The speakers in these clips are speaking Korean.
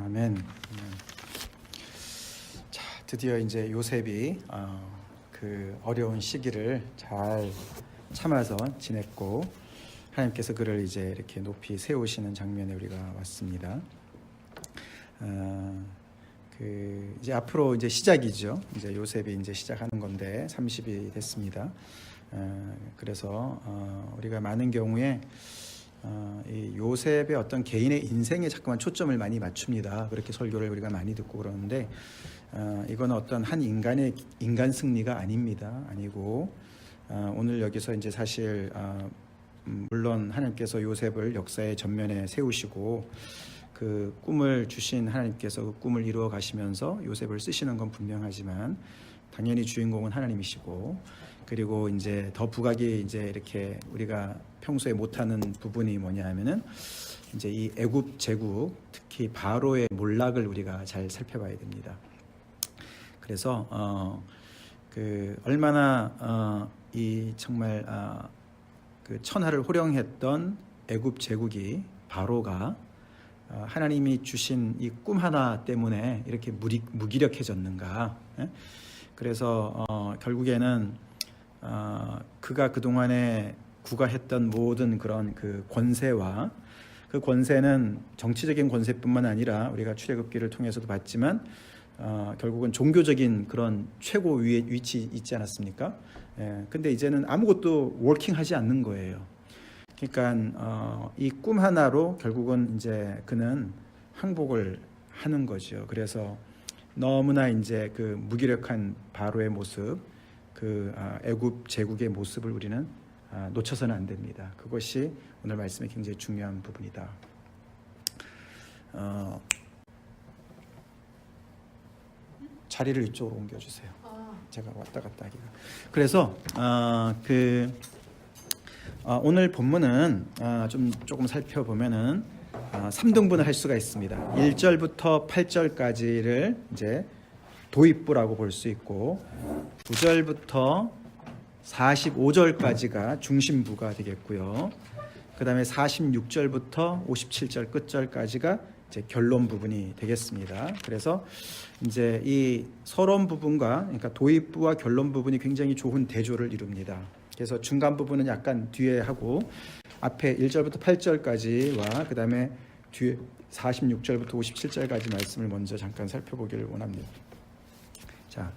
아멘. 자, 드디어 이제 요셉이 그 어려운 시기를 잘 참아서 지냈고 하나님께서 그를 이제 이렇게 높이 세우시는 장면에 우리가 왔습니다. 그 이제 앞으로 이제 시작이죠. 이제 요셉이 이제 시작하는 건데 30이 됐습니다. 그래서 우리가 많은 경우에 이 요셉의 어떤 개인의 인생에 자꾸만 초점을 많이 맞춥니다. 그렇게 설교를 우리가 많이 듣고 그러는데 이건 어떤 한 인간의 인간 승리가 아닙니다. 아니고 오늘 여기서 이제 사실 물론 하나님께서 요셉을 역사의 전면에 세우시고 그 꿈을 주신 하나님께서 그 꿈을 이루어 가시면서 요셉을 쓰시는 건 분명하지만 당연히 주인공은 하나님이시고, 그리고 이제 더 부각이 이제 이렇게 우리가 평소에 못하는 부분이 뭐냐 하면은 이제 이 애굽 제국, 특히 바로의 몰락을 우리가 잘 살펴봐야 됩니다. 그래서 그 얼마나 이 정말 그 천하를 호령했던 애굽 제국이 바로가 하나님이 주신 이 꿈 하나 때문에 이렇게 무기력해졌는가? 그래서 결국에는 그가 그동안에 구가했던 모든 그런 그 권세와 그 권세는 정치적인 권세뿐만 아니라 우리가 출애굽기를 통해서도 봤지만 결국은 종교적인 그런 최고 위에 위치 있지 않았습니까? 근데 이제는 아무것도 워킹하지 않는 거예요. 그러니까 이 꿈 하나로 결국은 이제 그는 항복을 하는 거죠. 그래서 너무나 이제 그 무기력한 바로의 모습, 그 애굽 제국의 모습을 우리는 놓쳐서는 안 됩니다. 그것이 오늘 말씀의 굉장히 중요한 부분이다. 자리를 이쪽으로 옮겨주세요. 제가 왔다 갔다 하기가. 그래서 오늘 본문은 조금 살펴보면은 3등분을 할 수가 있습니다. 1절부터 8절까지를 이제 도입부라고 볼 수 있고 9절부터 45절까지가 중심부가 되겠고요. 그 다음에 46절부터 57절 끝절까지가 이제 결론 부분이 되겠습니다. 그래서 이제 이 서론 부분과, 그러니까 도입부와 결론 부분이 굉장히 좋은 대조를 이룹니다. 그래서 중간 부분은 약간 뒤에 하고 앞에 1절부터 8절까지와 그 다음에 뒤에 46절부터 57절까지 말씀을 먼저 잠깐 살펴보기를 원합니다. 자,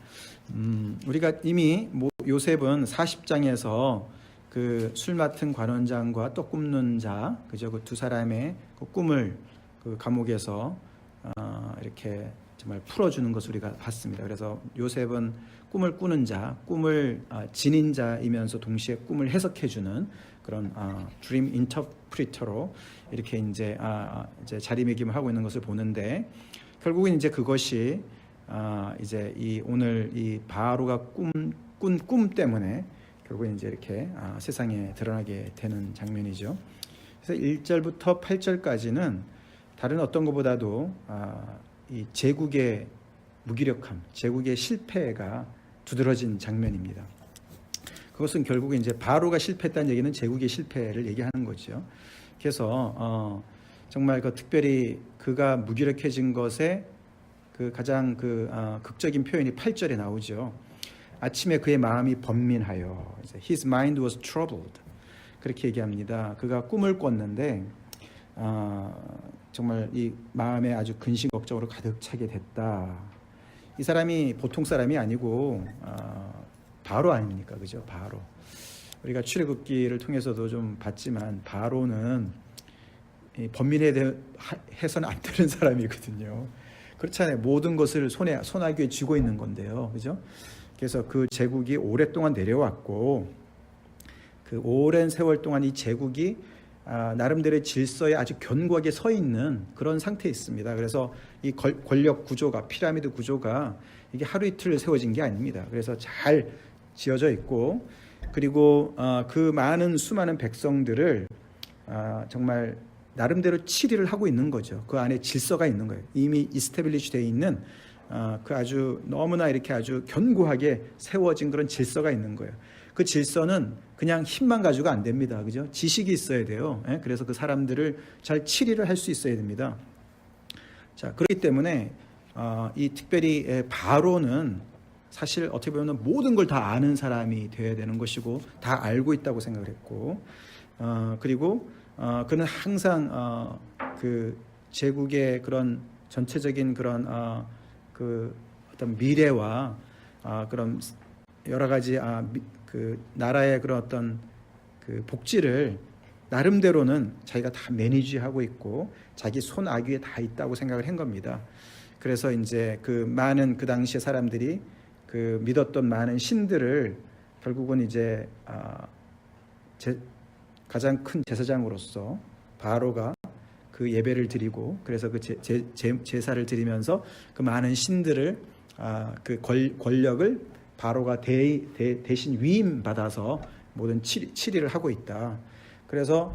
우리가 이미 요셉은 40장에서 그 술 맡은 관원장과 떡 굽는 자, 그죠? 그 두 사람의 그 꿈을 그 감옥에서 이렇게 정말 풀어주는 것을 우리가 봤습니다. 그래서 요셉은 꿈을 꾸는 자, 꿈을 지닌 자이면서 동시에 꿈을 해석해주는 그런 드림 인터프리터로 이렇게 이제 자리매김을 하고 있는 것을 보는데, 결국은 이제 그것이 이제 이 오늘 이 바로가 꾼 꿈 때문에 결국은 이제 이렇게 세상에 드러나게 되는 장면이죠. 그래서 1절부터 8절까지는 다른 어떤 것보다도 이 제국의 무기력함, 제국의 실패가 두드러진 장면입니다. 그것은 결국에 이제 바로가 실패했다는 얘기는 제국의 실패를 얘기하는 거죠. 그래서 정말 그 특별히 그가 무기력해진 것에 그 가장 극적인 표현이 8절에 나오죠. 아침에 그의 마음이 번민하여, His mind was troubled. 그렇게 얘기합니다. 그가 꿈을 꿨는데 정말 이 마음에 아주 근심 걱정으로 가득 차게 됐다. 이 사람이 보통 사람이 아니고 바로 아닙니까, 그죠? 바로. 우리가 출애굽기를 통해서도 좀 봤지만 바로는 번민해서는 안 되는 사람이거든요. 그렇잖아요. 모든 것을 손아귀에 쥐고 있는 건데요, 그죠? 그래서 그 제국이 오랫동안 내려왔고 그 오랜 세월 동안 이 제국이 나름대로의 질서에 아주 견고하게 서 있는 그런 상태에 있습니다. 그래서 이 권력 구조가, 피라미드 구조가 이게 하루 이틀 세워진 게 아닙니다. 그래서 잘 지어져 있고, 그리고 그 수많은 백성들을 정말 나름대로 치리를 하고 있는 거죠. 그 안에 질서가 있는 거예요. 이미 이스태빌리시 되어 있는 그 아주 너무나 이렇게 아주 견고하게 세워진 그런 질서가 있는 거예요. 그 질서는 그냥 힘만 가지고 안 됩니다. 그죠? 지식이 있어야 돼요. 그래서 그 사람들을 잘 치리를 할 수 있어야 됩니다. 자, 그렇기 때문에 이 특별히 바로는 사실 어떻게 보면 모든 걸 다 아는 사람이 되어야 되는 것이고 다 알고 있다고 생각을 했고 그리고 그는 항상 그 제국의 그런 전체적인 그런 그 어떤 미래와 그런 여러 가지 그 나라의 그런 어떤 그 복지를 나름대로는 자기가 다 매니지하고 있고 자기 손 아귀에 다 있다고 생각을 한 겁니다. 그래서 이제 그 많은 그 당시의 사람들이 그 믿었던 많은 신들을 결국은 이제 가장 큰 제사장으로서 바로가 그 예배를 드리고 그래서 그 제사를 드리면서 그 많은 신들을 그 권력을 바로가 대신 위임 받아서 모든 치리를 하고 있다. 그래서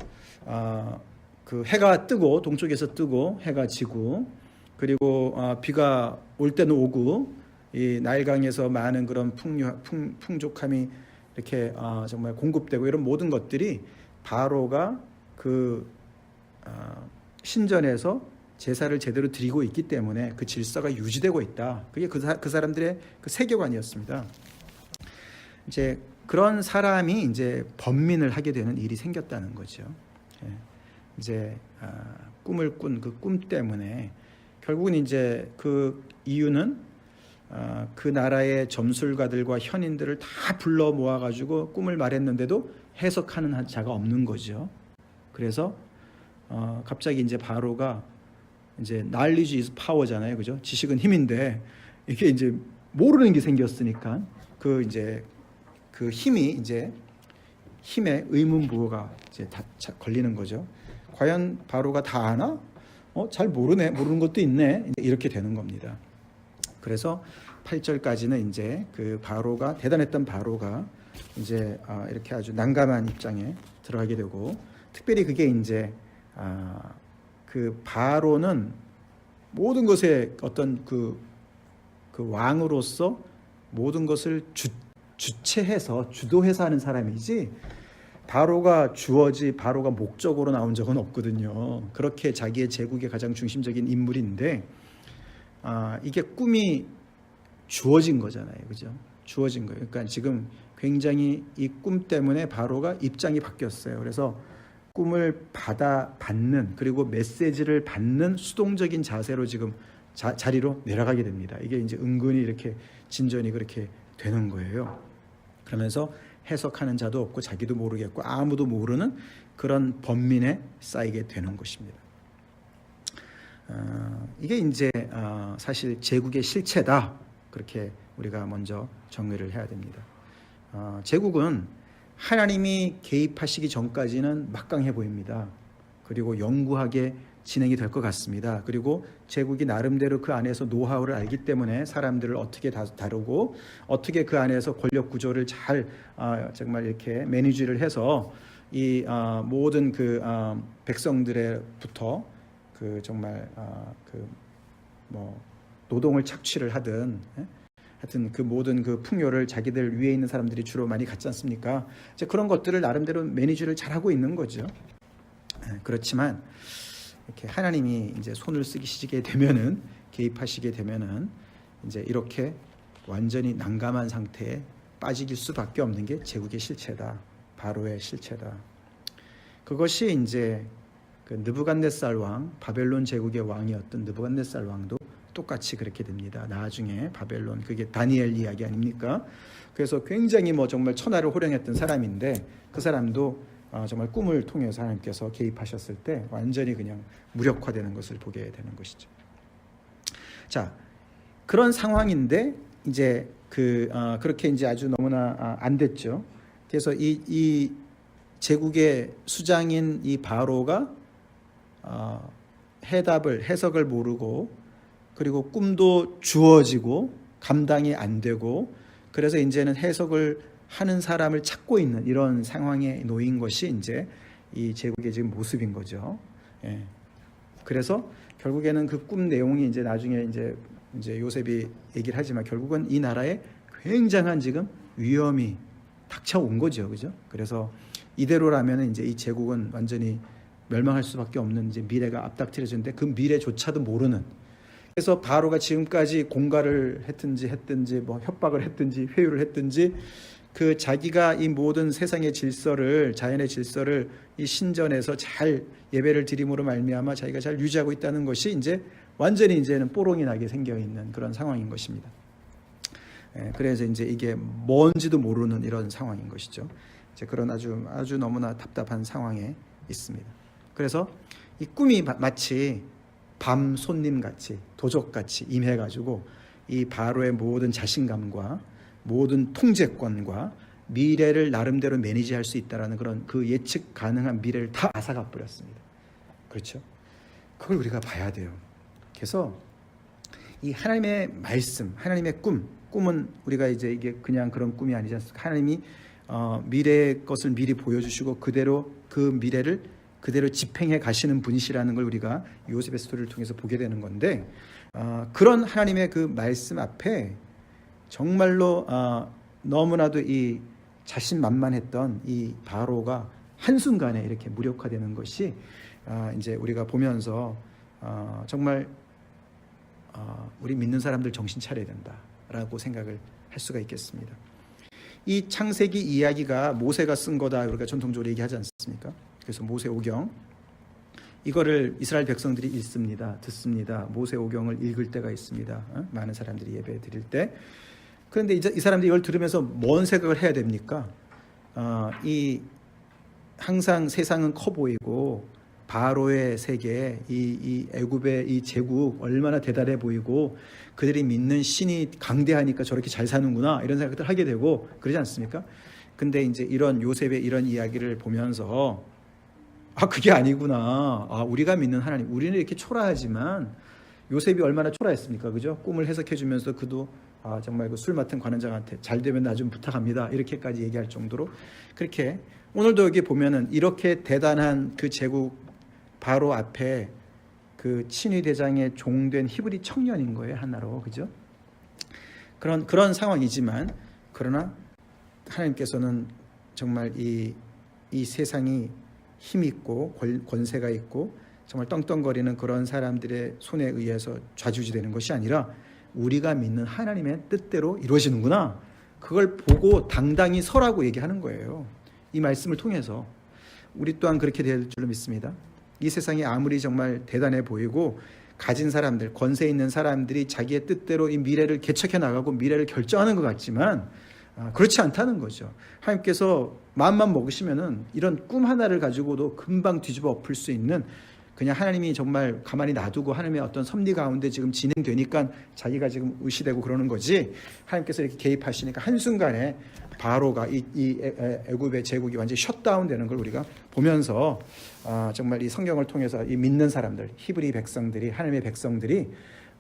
그 해가 뜨고 동쪽에서 뜨고 해가 지고 그리고 비가 올 때는 오고 이 나일강에서 많은 그런 풍족함이 이렇게 정말 공급되고 이런 모든 것들이 바로가 그 신전에서 제사를 제대로 드리고 있기 때문에 그 질서가 유지되고 있다. 그게 그 사람들의 그 세계관이었습니다. 이제 그런 사람이 이제 번민을 하게 되는 일이 생겼다는 거죠. 이제 꿈을 꾼 그 꿈 때문에 결국은 이제 그 이유는 그 나라의 점술가들과 현인들을 다 불러 모아가지고 꿈을 말했는데도 해석하는 자가 없는 거죠. 그래서 갑자기 이제 바로가 이제 knowledge is power잖아요, 그죠? 지식은 힘인데 이게 이제 모르는 게 생겼으니까 그 이제 그 힘이 이제 힘의 의문부호가 이제 다 걸리는 거죠. 과연 바로가 다 아나? 잘 모르네. 모르는 것도 있네. 이렇게 되는 겁니다. 그래서 8절까지는 이제 그 바로가 대단했던 바로가 이제 이렇게 아주 난감한 입장에 들어가게 되고 특별히 그게 이제 그 바로는 모든 것에 어떤 그 왕으로서 모든 것을 주체해서 주도해서 하는 사람이지 바로가 주어지 바로가 목적으로 나온 적은 없거든요. 그렇게 자기의 제국의 가장 중심적인 인물인데 이게 꿈이 주어진 거잖아요, 그죠? 주어진 거예요. 그러니까 지금 굉장히 이 꿈 때문에 바로가 입장이 바뀌었어요. 그래서 꿈을 받는 그리고 메시지를 받는 수동적인 자세로 지금 자리로 내려가게 됩니다. 이게 이제 은근히 이렇게 진전이 그렇게 되는 거예요. 그러면서 해석하는 자도 없고 자기도 모르겠고 아무도 모르는 그런 번민에 쌓이게 되는 것입니다. 이게 이제 사실 제국의 실체다. 그렇게 우리가 먼저 정리를 해야 됩니다. 제국은 하나님이 개입하시기 전까지는 막강해 보입니다. 그리고 영구하게 진행이 될 것 같습니다. 그리고 제국이 나름대로 그 안에서 노하우를 알기 때문에 사람들을 어떻게 다루고 어떻게 그 안에서 권력 구조를 잘 정말 이렇게 매니지를 해서 이 모든 그 백성들의부터 그 정말 그 뭐 노동을 착취를 하든 하여튼 그 모든 그 풍요를 자기들 위에 있는 사람들이 주로 많이 갖지 않습니까? 이제 그런 것들을 나름대로 매니지를 잘 하고 있는 거죠. 그렇지만 이렇게 하나님이 이제 손을 쓰시게 되면은 개입하시게 되면은 이제 이렇게 완전히 난감한 상태에 빠질 수밖에 없는 게 제국의 실체다. 바로의 실체다. 그것이 이제 그 느부갓네살 왕, 바벨론 제국의 왕이었던 느부갓네살 왕도 똑같이 그렇게 됩니다. 나중에 바벨론, 그게 다니엘 이야기 아닙니까? 그래서 굉장히 뭐 정말 천하를 호령했던 사람인데 그 사람도 정말 꿈을 통해서 하나님께서 개입하셨을 때 완전히 그냥 무력화되는 것을 보게 되는 것이죠. 자, 그런 상황인데 이제 그렇게 이제 아주 너무나 안 됐죠. 그래서 이 제국의 수장인 이 바로가 해석을 모르고 그리고 꿈도 주어지고 감당이 안 되고 그래서 이제는 해석을 하는 사람을 찾고 있는 이런 상황에 놓인 것이 이제 이 제국의 지금 모습인 거죠. 예. 그래서 결국에는 그 꿈 내용이 이제 나중에 이제 요셉이 얘기를 하지만 결국은 이 나라에 굉장한 지금 위험이 닥쳐온 거죠, 그죠? 그래서 이대로라면 이제 이 제국은 완전히 멸망할 수밖에 없는 이제 미래가 앞닥뜨려지는데 그 미래조차도 모르는 그래서 바로가 지금까지 공갈을 했든지 뭐 협박을 했든지 회유를 했든지 그 자기가 이 모든 세상의 질서를, 자연의 질서를 이 신전에서 잘 예배를 드림으로 말미암아 자기가 잘 유지하고 있다는 것이 이제 완전히 이제는 뽀롱이 나게 생겨 있는 그런 상황인 것입니다. 그래서 이제 이게 뭔지도 모르는 이런 상황인 것이죠. 이제 그런 아주 너무나 답답한 상황에 있습니다. 그래서 이 꿈이 마치 밤 손님같이 도적같이 임해가지고 이 바로의 모든 자신감과 모든 통제권과 미래를 나름대로 매니지할 수 있다라는 그런 그 예측 가능한 미래를 다 앗아가 버렸습니다. 그렇죠? 그걸 우리가 봐야 돼요. 그래서 이 하나님의 말씀, 하나님의 꿈은 우리가 이제 이게 그냥 그런 꿈이 아니지 않습니까? 하나님이 미래의 것을 미리 보여주시고 그대로 그 미래를 그대로 집행해 가시는 분이시라는 걸 우리가 요셉의 스토리를 통해서 보게 되는 건데, 그런 하나님의 그 말씀 앞에 정말로 너무나도 이 자신만만했던 이 바로가 한순간에 이렇게 무력화되는 것이 이제 우리가 보면서 정말 우리 믿는 사람들 정신 차려야 된다라고 생각을 할 수가 있겠습니다. 이 창세기 이야기가 모세가 쓴 거다 우리가 전통적으로 얘기하지 않습니까? 그래서 모세오경 이거를 이스라엘 백성들이 읽습니다. 듣습니다. 모세오경을 읽을 때가 있습니다. 많은 사람들이 예배 드릴 때. 그런데 이제 이 사람들이 이걸 들으면서 뭔 생각을 해야 됩니까? 이 항상 세상은 커 보이고 바로의 세계, 이 애굽의 이 제국 얼마나 대단해 보이고 그들이 믿는 신이 강대하니까 저렇게 잘 사는구나 이런 생각들 하게 되고 그러지 않습니까? 근데 이제 이런 요셉의 이런 이야기를 보면서 그게 아니구나. 우리가 믿는 하나님, 우리는 이렇게 초라하지만 요셉이 얼마나 초라했습니까? 그죠? 꿈을 해석해 주면서 그도 정말 그 술 맡은 관원장한테 잘 되면 나 좀 부탁합니다. 이렇게까지 얘기할 정도로 그렇게 오늘도 여기 보면은 이렇게 대단한 그 제국 바로 앞에 그 친위 대장의 종된 히브리 청년인 거예요, 하나로. 그죠? 그런 상황이지만 그러나 하나님께서는 정말 이 세상이 힘 있고 권세가 있고 정말 떵떵거리는 그런 사람들의 손에 의해서 좌지우지되는 것이 아니라 우리가 믿는 하나님의 뜻대로 이루어지는구나. 그걸 보고 당당히 서라고 얘기하는 거예요. 이 말씀을 통해서 우리 또한 그렇게 될 줄로 믿습니다. 이 세상이 아무리 정말 대단해 보이고 가진 사람들, 권세 있는 사람들이 자기의 뜻대로 이 미래를 개척해 나가고 미래를 결정하는 것 같지만 그렇지 않다는 거죠. 하나님께서 마음만 먹으시면은 이런 꿈 하나를 가지고도 금방 뒤집어 엎을 수 있는, 그냥 하나님이 정말 가만히 놔두고 하나님의 어떤 섭리 가운데 지금 진행되니까 자기가 지금 의시되고 그러는 거지, 하나님께서 이렇게 개입하시니까 한순간에 바로가 이 애굽의 제국이 완전히 셧다운 되는 걸 우리가 보면서 정말 이 성경을 통해서 이 믿는 사람들, 히브리 백성들이, 하나님의 백성들이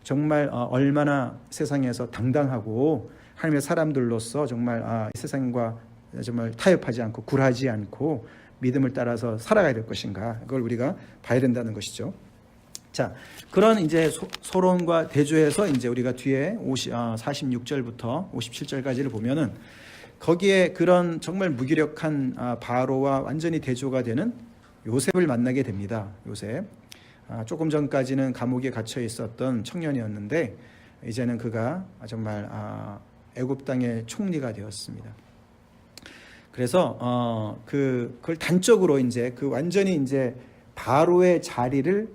정말 얼마나 세상에서 당당하고 하나님의 사람들로서 정말 이 세상과 정말 타협하지 않고 굴하지 않고 믿음을 따라서 살아가야 될 것인가, 그걸 우리가 봐야 된다는 것이죠. 자, 그런 이제 소론과 대조해서 이제 우리가 뒤에 46절부터 57절까지를 보면은 거기에 그런 정말 무기력한 바로와 완전히 대조가 되는 요셉을 만나게 됩니다. 요셉. 조금 전까지는 감옥에 갇혀 있었던 청년이었는데 이제는 그가 정말 애굽 땅의 총리가 되었습니다. 그래서 그걸 단적으로 이제 그 완전히 이제 바로의 자리를,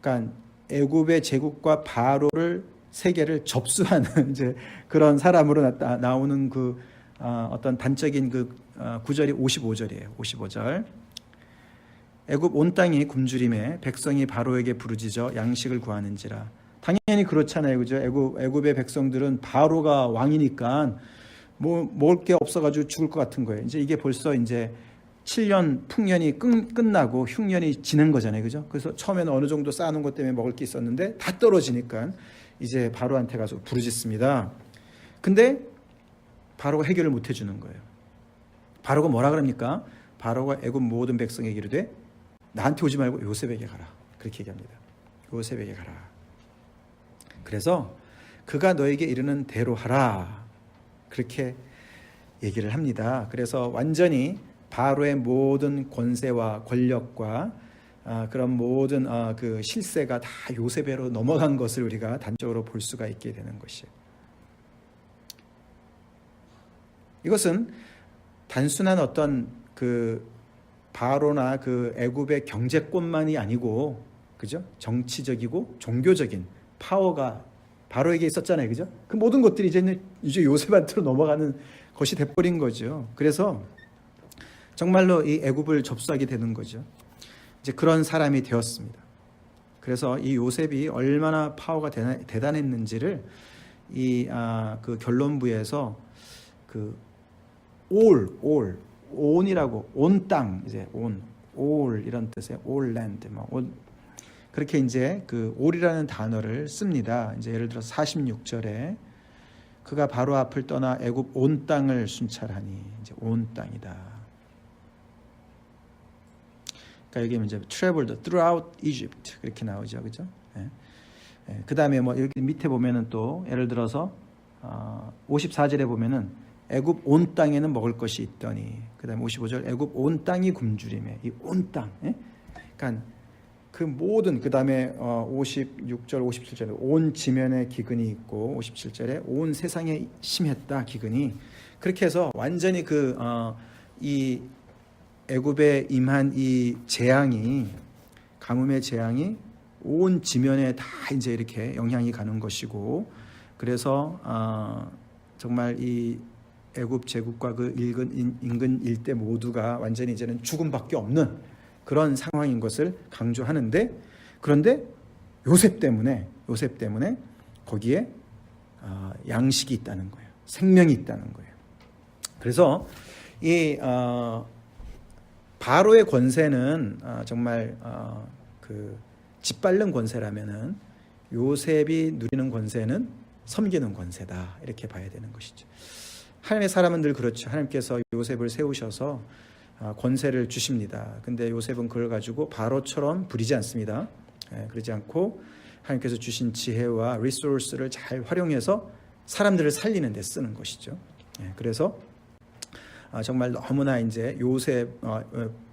그러니까 애굽의 제국과 바로를 세계를 접수하는 이제 그런 사람으로 나오는 그 어떤 단적인 그 구절이 55절이에요. 55절. 애굽 온 땅이 굶주림에 백성이 바로에게 부르짖어 양식을 구하는지라. 당연히 그렇잖아요, 그죠? 애굽의 백성들은 바로가 왕이니까 먹을 게 없어가지고 죽을 것 같은 거예요. 이제 이게 벌써 이제 7년 풍년이 끝나고 흉년이 지난 거잖아요, 그죠? 그래서 처음에는 어느 정도 쌓아놓은 것 때문에 먹을 게 있었는데 다 떨어지니까 이제 바로한테 가서 부르짖습니다. 근데 바로가 해결을 못 해주는 거예요. 바로가 뭐라 그럽니까? 바로가 애굽 모든 백성에게 이르되 나한테 오지 말고 요셉에게 가라. 그렇게 얘기합니다. 요셉에게 가라. 그래서 그가 너에게 이르는 대로 하라. 그렇게 얘기를 합니다. 그래서 완전히 바로의 모든 권세와 권력과 그런 모든 그 실세가 다 요셉에로 넘어간 것을 우리가 단적으로 볼 수가 있게 되는 것이에요. 이것은 단순한 어떤 그 바로나 그 애굽의 경제권만이 아니고, 그죠? 정치적이고 종교적인 파워가 바로에게 있었잖아요, 그죠? 그 모든 것들이 이제 요셉한테로 넘어가는 것이 돼버린 거죠. 그래서 정말로 이 애굽을 접수하게 되는 거죠. 이제 그런 사람이 되었습니다. 그래서 이 요셉이 얼마나 파워가 대단했는지를 그 결론부에서 그 온이라고, 온 땅, 이제 올 이런 뜻의 all land, 그렇게 이제 그 올이라는 단어를 씁니다. 이제 예를 들어서 46절에 그가 바로 앞을 떠나 애굽 온 땅을 순찰하니, 이제 온 땅이다. 그러니까 여기 이제 traveled throughout Egypt 그렇게 나오죠, 그죠? 그 다음에 뭐 여기 밑에 보면은 또 예를 들어서 54절에 보면은 애굽 온 땅에는 먹을 것이 있더니, 그 다음에 55절 애굽 온 땅이 굶주림에, 이 온 땅, 그러니까 그 모든, 그 다음에 56절 57절에 온 지면에 기근이 있고, 57절에 온 세상에 심했다 기근이, 그렇게 해서 완전히 이 애굽에 임한 이 재앙이, 가뭄의 재앙이 온 지면에 다 이제 이렇게 영향이 가는 것이고, 그래서 정말 이 애굽 제국과 그 인근 일대 모두가 완전히 이제는 죽음밖에 없는 그런 상황인 것을 강조하는데, 그런데 요셉 때문에 거기에 양식이 있다는 거예요. 생명이 있다는 거예요. 그래서 이 바로의 권세는 정말 그 짓밟는 권세라면은 요셉이 누리는 권세는 섬기는 권세다, 이렇게 봐야 되는 것이죠. 하나님의 사람은 늘 그렇죠. 하나님께서 요셉을 세우셔서 권세를 주십니다. 근데 요셉은 그걸 가지고 바로처럼 부리지 않습니다. 그러지 않고 하나님께서 주신 지혜와 리소스를 잘 활용해서 사람들을 살리는 데 쓰는 것이죠. 그래서 정말 너무나 이제 요셉,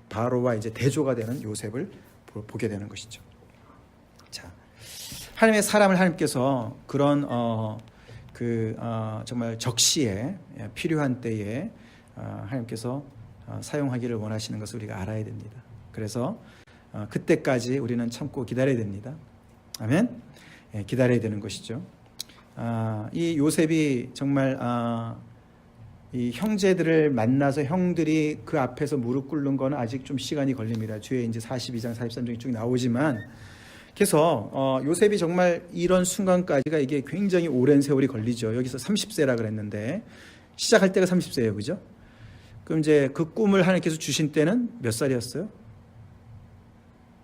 바로와 이제 대조가 되는 요셉을 보게 되는 것이죠. 자, 하나님의 사람을 하나님께서 그런 정말 적시에, 필요한 때에 하나님께서 사용하기를 원하시는 것을 우리가 알아야 됩니다. 그래서 그때까지 우리는 참고 기다려야 됩니다. 아멘. 기다려야 되는 것이죠. 이 요셉이 정말 이 형제들을 만나서 형들이 그 앞에서 무릎 꿇는 건 아직 좀 시간이 걸립니다. 뒤에 이제 42장, 43장 쭉 나오지만, 그래서 요셉이 정말 이런 순간까지가 이게 굉장히 오랜 세월이 걸리죠. 여기서 30세라 그랬는데 시작할 때가 30세예요, 그죠? 그럼 이제 그 꿈을 하나님께서 주신 때는 몇 살이었어요?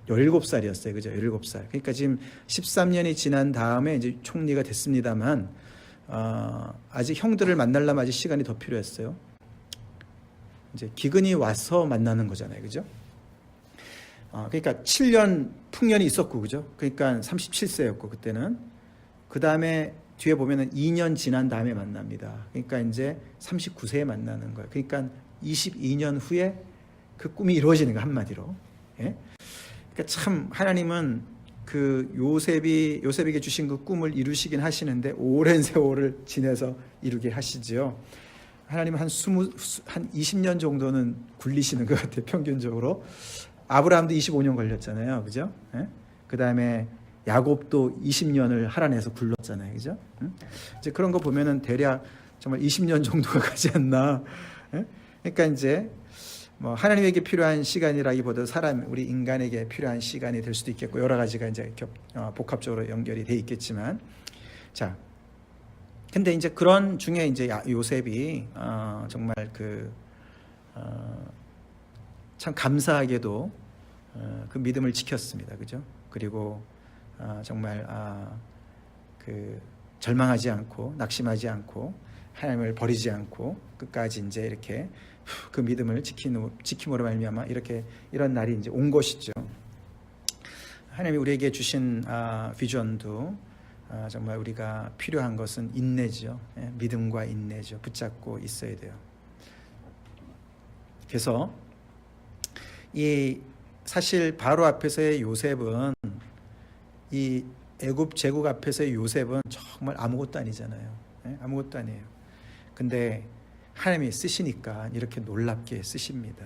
17살이었어요, 그죠? 17살. 그러니까 지금 13년이 지난 다음에 이제 총리가 됐습니다만, 아직 형들을 만나려면 아직 시간이 더 필요했어요. 이제 기근이 와서 만나는 거잖아요, 그죠? 그러니까 7년 풍년이 있었고, 그죠? 그러니까 37세였고 그때는. 그 다음에 뒤에 보면은 2년 지난 다음에 만납니다. 그러니까 이제 39세에 만나는 거예요. 그러니까 22년 후에 그 꿈이 이루어지는 거, 한마디로. 그러니까 참 하나님은 그 요셉에게 주신 그 꿈을 이루시긴 하시는데 오랜 세월을 지내서 이루게 하시지요. 하나님은 한 20년 정도는 굴리시는 것 같아요, 평균적으로. 아브라함도 25년 걸렸잖아요, 그죠? 그 다음에 야곱도 20년을 하란에서 굴렀잖아요, 그죠? 이제 그런 거 보면은 대략 정말 20년 정도가 가지 않나. 그러니까 이제 뭐 하나님에게 필요한 시간이라기보다 우리 인간에게 필요한 시간이 될 수도 있겠고, 여러 가지가 이제 복합적으로 연결이 돼 있겠지만, 자, 근데 이제 그런 중에 이제 요셉이 정말 참 감사하게도 그 믿음을 지켰습니다, 그죠? 그리고 정말 절망하지 않고 낙심하지 않고 하나님을 버리지 않고 끝까지 이제 이렇게 그 믿음을 지킴으로 말미암아 이런 날이 이제 온 것이죠. 하나님이 우리에게 주신 비전도 정말 우리가 필요한 것은 인내죠. 믿음과 인내죠. 붙잡고 있어야 돼요. 그래서 이 사실 바로 앞에서의 요셉은 이 애굽 제국 앞에서의 요셉은 정말 아무것도 아니잖아요. 아무것도 아니에요. 근데 하나님이 쓰시니까 이렇게 놀랍게 쓰십니다.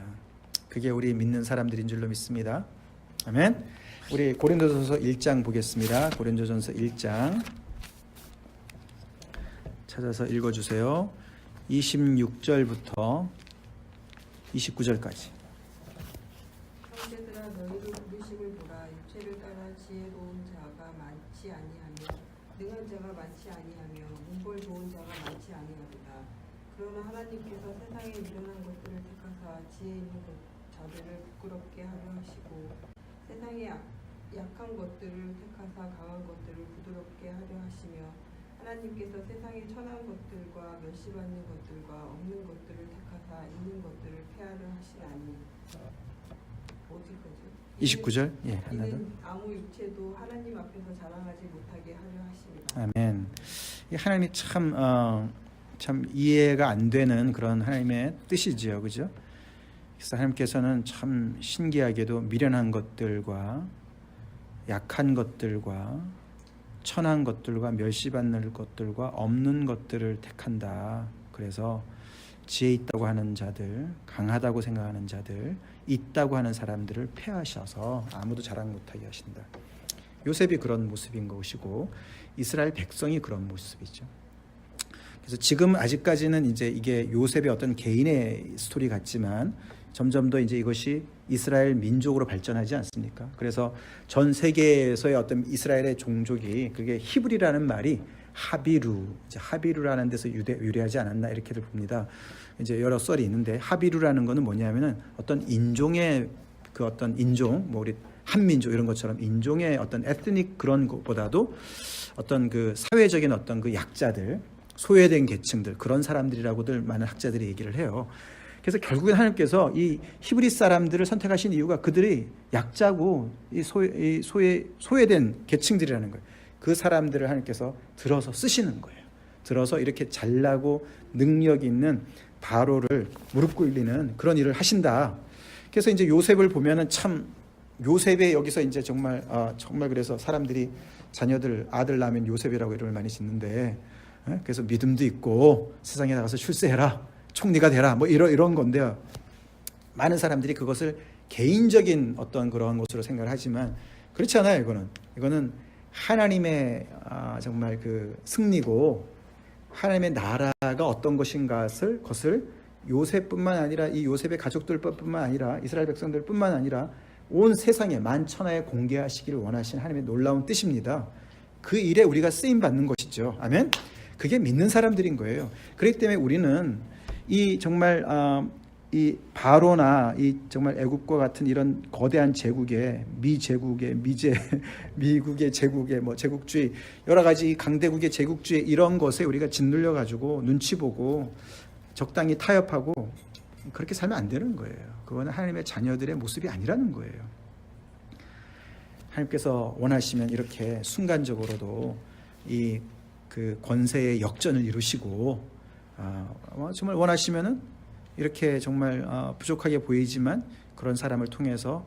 그게 우리 믿는 사람들인 줄로 믿습니다. 아멘. 우리 고린도전서 1장 보겠습니다. 고린도전서 1장 찾아서 읽어주세요. 26절부터 29절까지. 형제들아 너희를 부르심을 보라. 육체를 따라 지혜로운 자가 많지 아니하며 능한 자가 많지 아니하며 문벌 좋은 자가 많지 아니하도다. 그러나 하나님께서 세상에 미련한 것들을 택하사 지혜 있는 자들을 부끄럽게 하려 하시고 세상에 약한 것들을 택하사 강한 것들을 부드럽게 하려 하시며 하나님께서 세상에 천한 것들과 멸시받는 것들과 없는 것들을 택하사 있는 것들을 폐하려 하시나니. 어디까지? 29절. 예, 하나 더. 이는 아무 육체도 하나님 앞에서 자랑하지 못하게 하려 하십니다. 아멘. 이 하나님이 참 이해가 안 되는 그런 하나님의 뜻이지요, 그죠? 그래서 하나님께서는 참 신기하게도 미련한 것들과 약한 것들과 천한 것들과 멸시받는 것들과 없는 것들을 택한다. 그래서 지혜 있다고 하는 자들, 강하다고 생각하는 자들, 있다고 하는 사람들을 폐하셔서 아무도 자랑 못하게 하신다. 요셉이 그런 모습인 것이고 이스라엘 백성이 그런 모습이죠. 그래서 지금 아직까지는 이제 이게 요셉의 어떤 개인의 스토리 같지만 점점 더 이제 이것이 이스라엘 민족으로 발전하지 않습니까? 그래서 전 세계에서의 어떤 이스라엘의 종족이 그게 히브리라는 말이 하비루, 이제 하비루라는 데서 유래하지 않았나 이렇게들 봅니다. 이제 여러 썰이 있는데 하비루라는 거는 뭐냐면은 어떤 인종의 그 어떤 인종, 뭐 우리 한민족 이런 것처럼 인종의 어떤 에스닉 그런 것보다도 어떤 그 사회적인 어떤 그 약자들, 소외된 계층들 그런 사람들이라고들 많은 학자들이 얘기를 해요. 그래서 결국엔 하나님께서 이 히브리 사람들을 선택하신 이유가 그들이 약자고 이 소외된 계층들이라는 거예요. 그 사람들을 하나님께서 들어서 쓰시는 거예요. 들어서 이렇게 잘나고 능력 있는 바로를 무릎 꿇리는 그런 일을 하신다. 그래서 이제 요셉을 보면은 참 요셉의 여기서 이제 정말 그래서 사람들이 자녀들 아들 낳으면 요셉이라고 이름을 많이 짓는데 그래서 믿음도 있고 세상에 나가서 출세해라. 총리가 되라 뭐 이런 건데요. 많은 사람들이 그것을 개인적인 어떤 그런 것으로 생각을 하지만 그렇지 않아요. 이거는 하나님의 정말 그 승리고 하나님의 나라가 어떤 것을 요셉뿐만 아니라 이 요셉의 가족들뿐만 아니라 이스라엘 백성들뿐만 아니라 온 세상에 만천하에 공개하시기를 원하신 하나님의 놀라운 뜻입니다. 그 일에 우리가 쓰임 받는 것이죠. 아멘. 그게 믿는 사람들인 거예요. 그렇기 때문에 우리는 이 정말 이 바로나 이 정말 애국과 같은 이런 거대한 제국의 미국의 제국의 뭐 제국주의 여러 가지 강대국의 제국주의 이런 것에 우리가 짓눌려 가지고 눈치 보고 적당히 타협하고 그렇게 살면 안 되는 거예요. 그거는 하나님의 자녀들의 모습이 아니라는 거예요. 하나님께서 원하시면 이렇게 순간적으로도 이 그 권세의 역전을 이루시고 정말 원하시면은 이렇게 정말 부족하게 보이지만 그런 사람을 통해서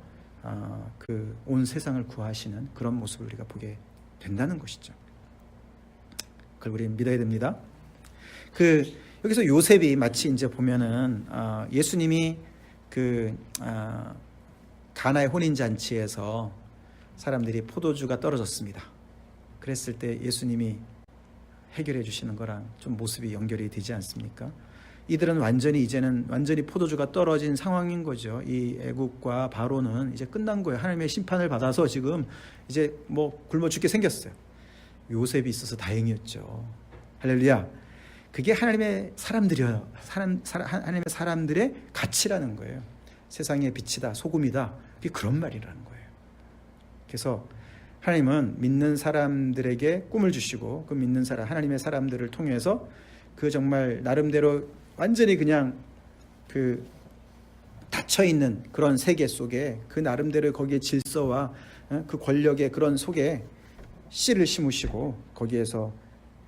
그 온 세상을 구하시는 그런 모습을 우리가 보게 된다는 것이죠. 그걸 우리 믿어야 됩니다. 여기서 요셉이 마치 이제 보면은 예수님이 그 가나의 혼인 잔치에서 사람들이 포도주가 떨어졌습니다. 그랬을 때 예수님이 해결해 주시는 거랑 좀 모습이 연결이 되지 않습니까? 이들은 이제는 완전히 포도주가 떨어진 상황인 거죠. 이 애국과 바로는 이제 끝난 거예요. 하나님의 심판을 받아서 지금 이제 뭐 굶어 죽게 생겼어요. 요셉이 있어서 다행이었죠. 할렐루야. 그게 하나님의 사람들이요. 하나님의 사람들의 가치라는 거예요. 세상의 빛이다, 소금이다. 그게 그런 말이라는 거예요. 그래서 하나님은 믿는 사람들에게 꿈을 주시고 그 믿는 사람, 하나님의 사람들을 통해서 그 정말 나름대로 완전히 그냥 그 닫혀 있는 그런 세계 속에 그 나름대로 거기에 질서와 그 권력의 그런 속에 씨를 심으시고 거기에서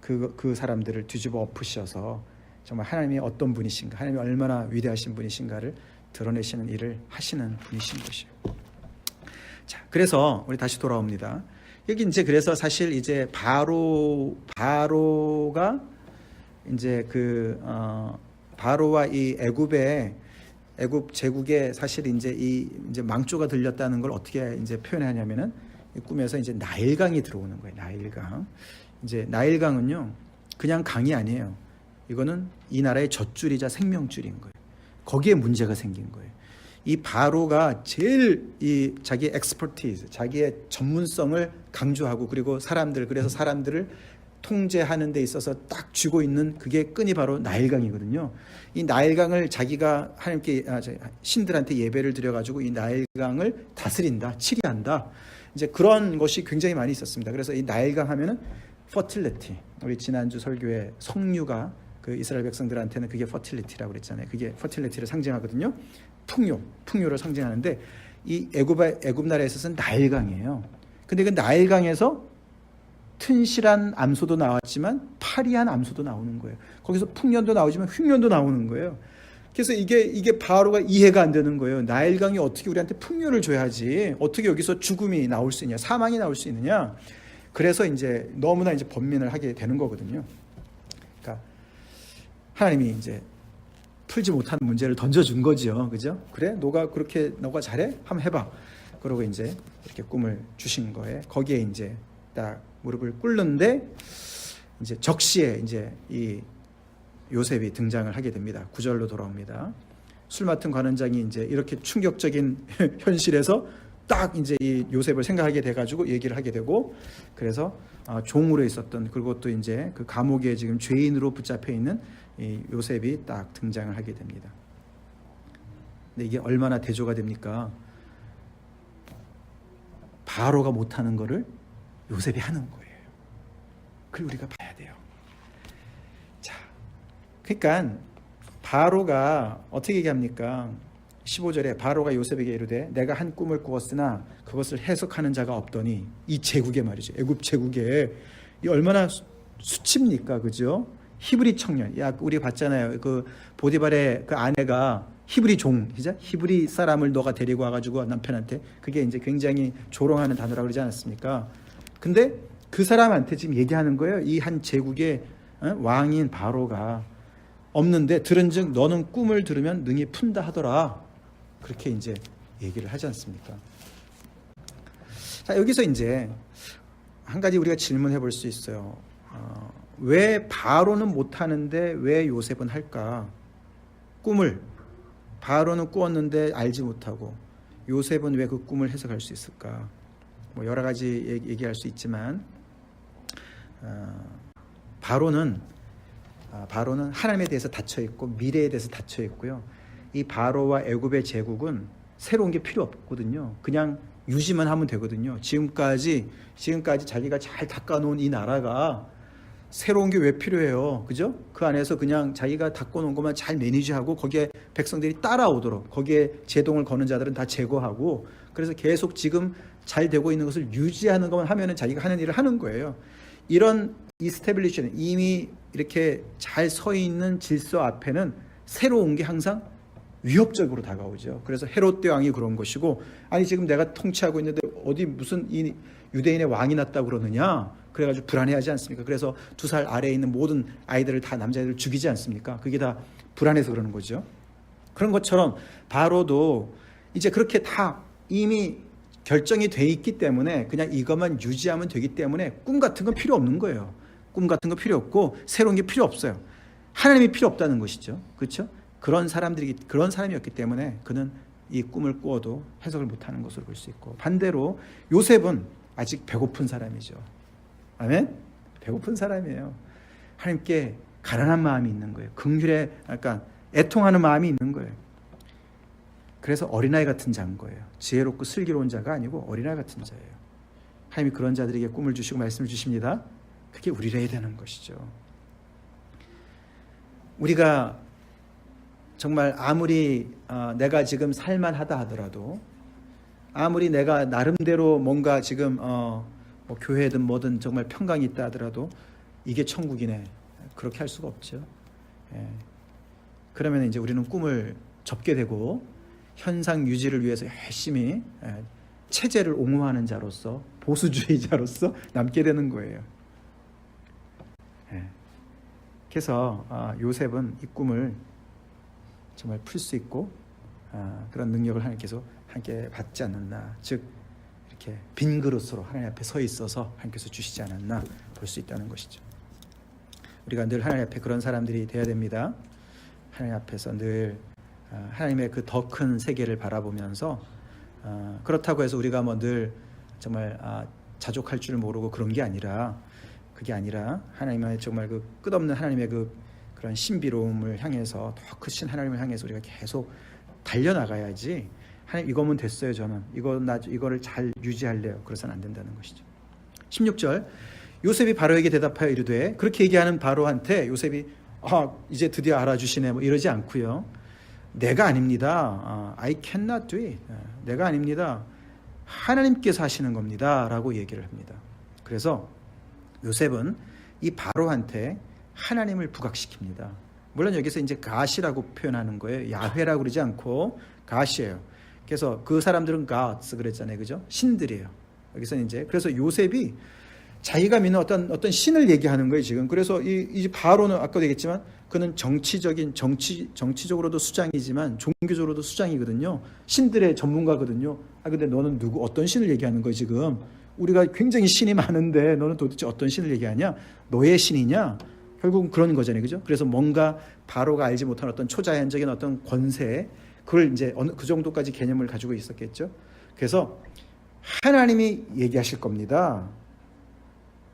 그 사람들을 뒤집어 엎으셔서 정말 하나님이 어떤 분이신가, 하나님이 얼마나 위대하신 분이신가를 드러내시는 일을 하시는 분이신 것이에요. 자, 그래서 우리 다시 돌아옵니다. 여기 이제 그래서 사실 이제 바로가 이제 바로와 이 애굽 제국에 사실 이제 이제 망조가 들렸다는 걸 어떻게 이제 표현하냐면은 이 꿈에서 이제 나일강이 들어오는 거예요. 나일강. 이제 나일강은요 그냥 강이 아니에요. 이거는 이 나라의 젖줄이자 생명줄인 거예요. 거기에 문제가 생긴 거예요. 이 바로가 제일 이 자기의 엑스퍼티즈, 자기의 전문성을 강조하고 그리고 그래서 사람들을 통제하는 데 있어서 딱 쥐고 있는 그게 끈이 바로 나일강이거든요. 이 나일강을 자기가 하나님께 신들한테 예배를 드려가지고 이 나일강을 다스린다, 치리한다. 이제 그런 것이 굉장히 많이 있었습니다. 그래서 이 나일강 하면은 퍼틸리티. 우리 지난주 설교에 성류가 그 이스라엘 백성들한테는 그게 퍼틸리티라고 그랬잖아요. 그게 퍼틸리티를 상징하거든요. 풍요를 상징하는데 이 애굽 나라에 있어서는 나일강이에요. 근데 그 나일강에서 튼실한 암소도 나왔지만 파리한 암소도 나오는 거예요. 거기서 풍년도 나오지만 흉년도 나오는 거예요. 그래서 이게 바로가 이해가 안 되는 거예요. 나일강이 어떻게 우리한테 풍요를 줘야지 어떻게 여기서 죽음이 나올 수 있냐, 사망이 나올 수 있느냐. 그래서 이제 너무나 이제 번민을 하게 되는 거거든요. 그러니까 하나님이 이제 풀지 못하는 문제를 던져준 거죠. 그죠? 그래? 너가 잘해? 한번 해봐. 그러고 이제 이렇게 꿈을 주신 거예요. 거기에 이제 딱 무릎을 꿇는데 이제 적시에 이제 이 요셉이 등장을 하게 됩니다. 9절로 돌아옵니다. 술 맡은 관원장이 이제 이렇게 충격적인 현실에서 딱 이제 이 요셉을 생각하게 돼가지고 얘기를 하게 되고 그래서 종으로 있었던 그리고 또 이제 그 감옥에 지금 죄인으로 붙잡혀 있는 이 요셉이 딱 등장을 하게 됩니다. 근데 이게 얼마나 대조가 됩니까? 바로가 못하는 거를 요셉이 하는 거예요. 그걸 우리가 봐야 돼요. 자, 그러니까 바로가 어떻게 얘기합니까? 15절에 바로가 요셉에게 이르되 내가 한 꿈을 꾸었으나 그것을 해석하는 자가 없더니 이 제국에 말이죠. 애굽 제국에 이 얼마나 수치입니까? 그죠? 히브리 청년. 야, 우리 봤잖아요. 그 보디발의 그 아내가 히브리 종, 그죠? 히브리 사람을 너가 데리고 와가지고 남편한테 그게 이제 굉장히 조롱하는 단어라고 그러지 않았습니까? 근데 그 사람한테 지금 얘기하는 거예요. 이 한 제국의 왕인 바로가 없는데 들은즉 너는 꿈을 들으면 능히 푼다 하더라. 그렇게 이제 얘기를 하지 않습니까? 자, 여기서 이제 한 가지 우리가 질문해 볼 수 있어요. 왜 바로는 못하는데 왜 요셉은 할까? 꿈을 바로는 꾸었는데 알지 못하고 요셉은 왜 그 꿈을 해석할 수 있을까? 뭐 여러 가지 얘기할 수 있지만 바로는 하나님에 대해서 닫혀 있고 미래에 대해서 닫혀 있고요. 이 바로와 애굽의 제국은 새로운 게 필요 없거든요. 그냥 유지만 하면 되거든요. 지금까지 자기가 잘 닦아놓은 이 나라가 새로운 게 왜 필요해요? 그죠? 그 안에서 그냥 자기가 닦아놓은 것만 잘 매니지하고 거기에 백성들이 따라오도록 거기에 제동을 거는 자들은 다 제거하고 그래서 계속 지금 잘 되고 있는 것을 유지하는 것만 하면은 자기가 하는 일을 하는 거예요. 이런 이스태블리시는 이미 이렇게 잘 서 있는 질서 앞에는 새로운 게 항상 위협적으로 다가오죠. 그래서 헤롯 왕이 그런 것이고 아니 지금 내가 통치하고 있는데 어디 무슨 이 유대인의 왕이 났다고 그러느냐 그래가지고 불안해하지 않습니까? 그래서 2살 아래에 있는 모든 아이들을 다 남자애들을 죽이지 않습니까? 그게 다 불안해서 그러는 거죠. 그런 것처럼 바로도 이제 그렇게 다 이미 결정이 돼 있기 때문에 그냥 이것만 유지하면 되기 때문에 꿈 같은 건 필요 없는 거예요. 꿈 같은 거 필요 없고 새로운 게 필요 없어요. 하나님이 필요 없다는 것이죠. 그렇죠? 그런 사람이었기 때문에 그는 이 꿈을 꾸어도 해석을 못하는 것으로 볼 수 있고 반대로 요셉은 아직 배고픈 사람이죠. 아멘? 배고픈 사람이에요. 하나님께 가난한 마음이 있는 거예요. 긍휼에 약간 애통하는 마음이 있는 거예요. 그래서 어린아이 같은 자인 거예요. 지혜롭고 슬기로운 자가 아니고 어린아이 같은 자예요. 하나님이 그런 자들에게 꿈을 주시고 말씀을 주십니다. 그게 우리래야 되는 것이죠. 우리가 정말 아무리 내가 지금 살만하다 하더라도 아무리 내가 나름대로 뭔가 지금 뭐 교회든 뭐든 정말 평강이 있다 하더라도 이게 천국이네 그렇게 할 수가 없죠. 예. 그러면 이제 우리는 꿈을 접게 되고 현상 유지를 위해서 열심히 체제를 옹호하는 자로서, 보수주의자로서 남게 되는 거예요. 예. 그래서 요셉은 이 꿈을 정말 풀 수 있고 그런 능력을 하나님께서 함께 받지 않았나, 즉 이렇게 빈 그릇으로 하나님 앞에 서 있어서 하나님께서 주시지 않았나 볼 수 있다는 것이죠. 우리가 늘 하나님 앞에 그런 사람들이 되어야 됩니다. 하나님 앞에서 늘 하나님의 그 더 큰 세계를 바라보면서, 그렇다고 해서 우리가 뭐 늘 정말 자족할 줄 모르고 그런 게 아니라, 그게 아니라 하나님의 정말 그 끝없는 하나님의 그런 신비로움을 향해서, 더 크신 하나님을 향해서 우리가 계속 달려나가야지. 하나님 이거면 됐어요, 저는 이거를 잘 유지할래요, 그래서는 안 된다는 것이죠. 16절, 요셉이 바로에게 대답하여 이르되, 그렇게 얘기하는 바로한테 요셉이 이제 드디어 알아주시네 뭐 이러지 않고요. 내가 아닙니다. I cannot do it. 내가 아닙니다. 하나님께서 하시는 겁니다 라고 얘기를 합니다. 그래서 요셉은 이 바로한테 하나님을 부각시킵니다. 물론 여기서 이제 가시라고 표현하는 거예요. 야훼라고 그러지 않고 가시예요. 그래서 그 사람들은 gods 그랬잖아요, 그죠? 신들이에요. 여기서 이제 그래서 요셉이 자기가 믿는 어떤 신을 얘기하는 거예요 지금. 그래서 이 바로는 아까도 얘기했지만 그는 정치적으로도 수장이지만 종교적으로도 수장이거든요. 신들의 전문가거든요. 근데 너는 어떤 신을 얘기하는 거야 지금? 우리가 굉장히 신이 많은데 너는 도대체 어떤 신을 얘기하냐? 너의 신이냐? 결국은 그런 거잖아요, 그죠? 그래서 뭔가 바로가 알지 못한 어떤 초자연적인 어떤 권세, 그걸 이제 그 정도까지 개념을 가지고 있었겠죠. 그래서 하나님이 얘기하실 겁니다.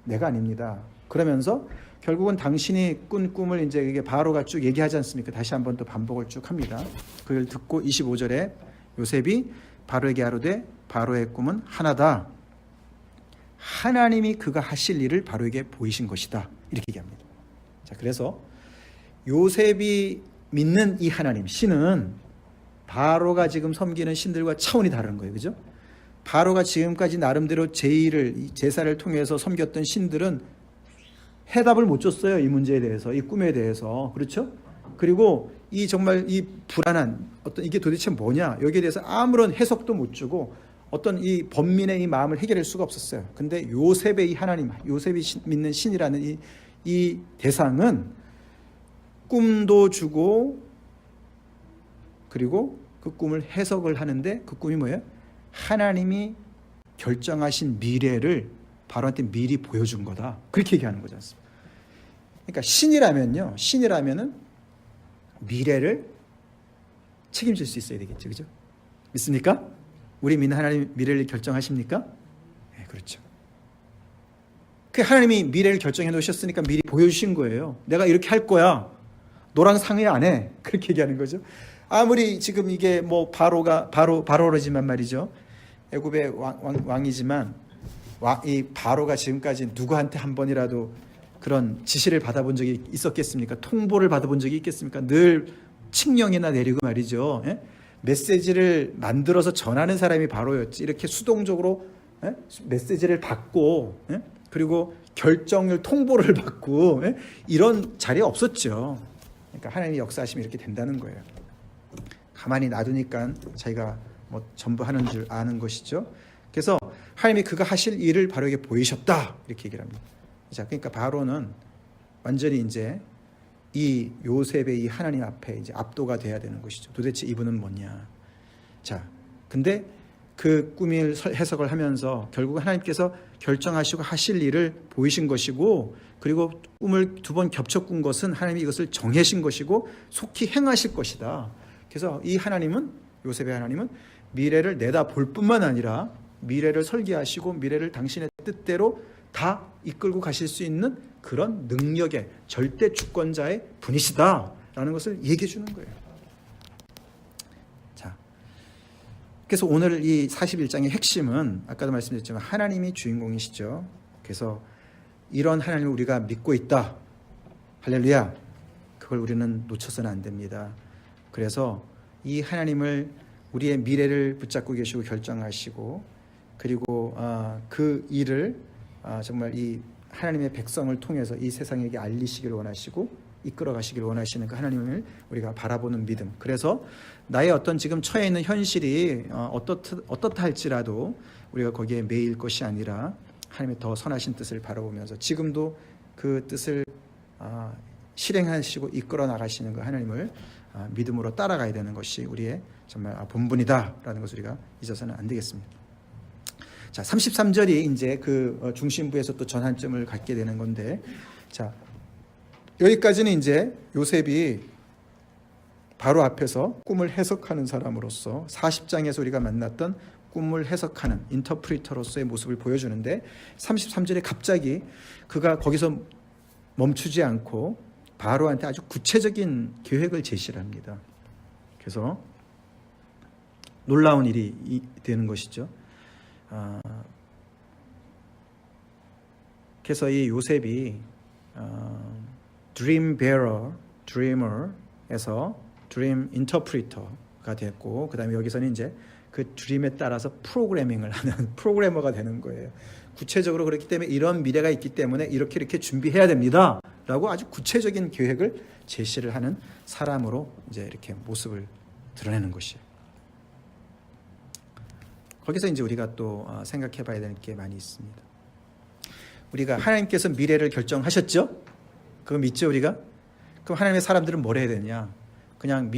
내가 아닙니다. 그러면서 결국은 당신이 꾼 꿈을 이제 이게 바로가 쭉 얘기하지 않습니까? 다시 한번 또 반복을 쭉 합니다. 그걸 듣고 25절에 요셉이 바로에게 아뢰되 바로의 꿈은 하나다. 하나님이 그가 하실 일을 바로에게 보이신 것이다. 이렇게 얘기합니다. 자, 그래서 요셉이 믿는 이 하나님, 신은 바로가 지금 섬기는 신들과 차원이 다른 거예요. 그죠? 바로가 지금까지 나름대로 제사를 통해서 섬겼던 신들은 해답을 못 줬어요. 이 문제에 대해서, 이 꿈에 대해서. 그렇죠? 그리고 이 정말 이 불안한 이게 도대체 뭐냐? 여기에 대해서 아무런 해석도 못 주고 어떤 이 범민의 이 마음을 해결할 수가 없었어요. 근데 요셉의 이 하나님, 요셉이 믿는 신이라는 이 대상은 꿈도 주고 그리고 그 꿈을 해석을 하는데 그 꿈이 뭐예요? 하나님이 결정하신 미래를 바로한테 미리 보여준 거다. 그렇게 얘기하는 거지 않습니까? 그러니까 신이라면은 미래를 책임질 수 있어야 되겠죠. 그죠? 믿습니까? 우리 믿는 하나님 미래를 결정하십니까? 네, 그렇죠. 그 하나님이 미래를 결정해 놓으셨으니까 미리 보여주신 거예요. 내가 이렇게 할 거야. 너랑 상의 안 해. 그렇게 얘기하는 거죠. 아무리 지금 이게 뭐 바로라지만 말이죠. 애굽의 왕이지만 이 바로가 지금까지 누구한테 한 번이라도 그런 지시를 받아본 적이 있었겠습니까? 통보를 받아본 적이 있겠습니까? 늘 칙령이나 내리고 말이죠. 예? 메시지를 만들어서 전하는 사람이 바로였지. 이렇게 수동적으로 메시지를 받고 그리고 결정을 통보를 받고 이런 자리가 없었죠. 그러니까 하나님의 역사하심이 이렇게 된다는 거예요. 가만히 놔두니까 자기가 뭐 전부 하는 줄 아는 것이죠. 그래서 하나님이 그가 하실 일을 바로에게 보이셨다 이렇게 얘기를 합니다. 자, 그러니까 바로는 완전히 이제 이 요셉의 이 하나님 앞에 이제 압도가 돼야 되는 것이죠. 도대체 이분은 뭐냐? 자, 근데 그 꿈을 해석을 하면서 결국 하나님께서 결정하시고 하실 일을 보이신 것이고, 그리고 꿈을 두 번 겹쳐 꾼 것은 하나님이 이것을 정하신 것이고 속히 행하실 것이다. 그래서 이 하나님은, 요셉의 하나님은 미래를 내다볼 뿐만 아니라 미래를 설계하시고 미래를 당신의 뜻대로 다 이끌고 가실 수 있는 그런 능력의 절대 주권자의 분이시다라는 것을 얘기해 주는 거예요. 자, 그래서 오늘 이 41장의 핵심은 아까도 말씀드렸지만 하나님이 주인공이시죠. 그래서 이런 하나님을 우리가 믿고 있다. 할렐루야. 그걸 우리는 놓쳐서는 안 됩니다. 그래서 이 하나님을 우리의 미래를 붙잡고 계시고 결정하시고, 그리고 그 일을 정말 이 하나님의 백성을 통해서 이 세상에게 알리시기를 원하시고, 이끌어 가시길 원하시는 그 하나님을 우리가 바라보는 믿음. 그래서 나의 어떤 지금 처해 있는 현실이 어떻다 할지라도 우리가 거기에 매일 것이 아니라 하나님의 더 선하신 뜻을 바라보면서 지금도 그 뜻을 실행하시고 이끌어 나가시는 그 하나님을 믿음으로 따라가야 되는 것이 우리의 정말 본분이다라는 것을 우리가 잊어서는 안 되겠습니다. 자, 33절이 이제 그 중심부에서 또 전환점을 갖게 되는 건데, 자, 여기까지는 이제 요셉이 바로 앞에서 꿈을 해석하는 사람으로서 40장에서 우리가 만났던 꿈을 해석하는 인터프리터로서의 모습을 보여주는데, 33절에 갑자기 그가 거기서 멈추지 않고 바로한테 아주 구체적인 계획을 제시를 합니다. 그래서 놀라운 일이 되는 것이죠. 그래서 이 요셉이 dream bearer, dreamer에서 dream interpreter가 됐고, 그 다음에 여기서는 이제 그 드림에 따라서 프로그래밍을 하는 프로그래머가 되는 거예요. 구체적으로 그렇기 때문에 이런 미래가 있기 때문에 이렇게 준비해야 됩니다 라고 아주 구체적인 계획을 제시를 하는 사람으로 이제 이렇게 모습을 드러내는 것이에요. 거기서 이제 우리가 또 생각해 봐야 될 게 많이 있습니다. 우리가 하나님께서 미래를 결정하셨죠? 그거 믿죠 우리가? 그럼 하나님의 사람들은 뭘 해야 되냐? 그냥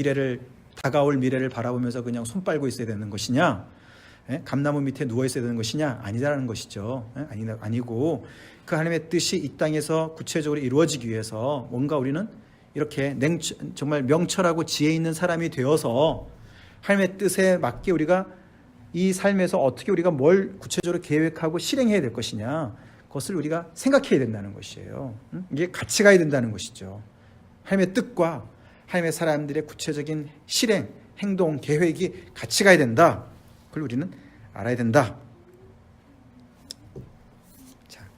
다가올 미래를 바라보면서 그냥 손 빨고 있어야 되는 것이냐? 감나무 밑에 누워 있어야 되는 것이냐? 아니다라는 것이죠. 아니고 그 하나님의 뜻이 이 땅에서 구체적으로 이루어지기 위해서 뭔가 우리는 이렇게 정말 명철하고 지혜 있는 사람이 되어서 하나님의 뜻에 맞게 우리가 이 삶에서 어떻게 우리가 뭘 구체적으로 계획하고 실행해야 될 것이냐, 그것을 우리가 생각해야 된다는 것이에요. 이게 같이 가야 된다는 것이죠. 하나님의 뜻과 하나님의 사람들의 구체적인 실행, 행동, 계획이 같이 가야 된다. 그걸 우리는 알아야 된다. 자,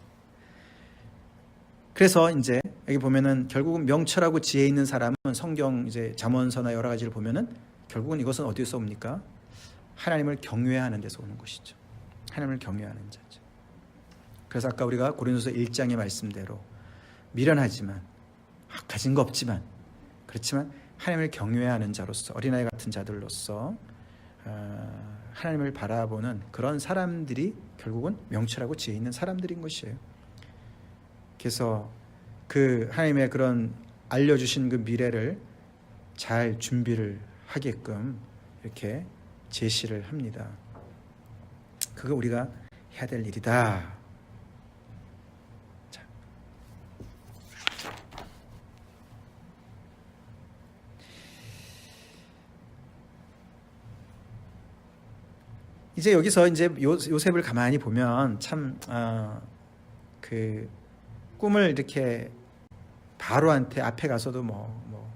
그래서 이제 여기 보면은 결국은 명철하고 지혜 있는 사람은 성경 이제 잠언서나 여러 가지를 보면은 결국은 이것은 어디서 옵니까? 하나님을 경외하는 데서 오는 것이죠. 하나님을 경외하는 자죠. 그래서 아까 우리가 고린도서 1장의 말씀대로 미련하지만 가진 거 없지만 그렇지만 하나님을 경외하는 자로서 어린아이 같은 자들로서 하나님을 바라보는 그런 사람들이 결국은 명철하고 지혜 있는 사람들인 것이에요. 그래서 그 하나님의 그런 알려주신 그 미래를 잘 준비를 하게끔 이렇게 제시를 합니다. 그거 우리가 해야 될 일이다. 자. 이제 여기서 이제 요셉을 가만히 보면 참 그 꿈을 이렇게 바로한테 앞에 가서도 뭐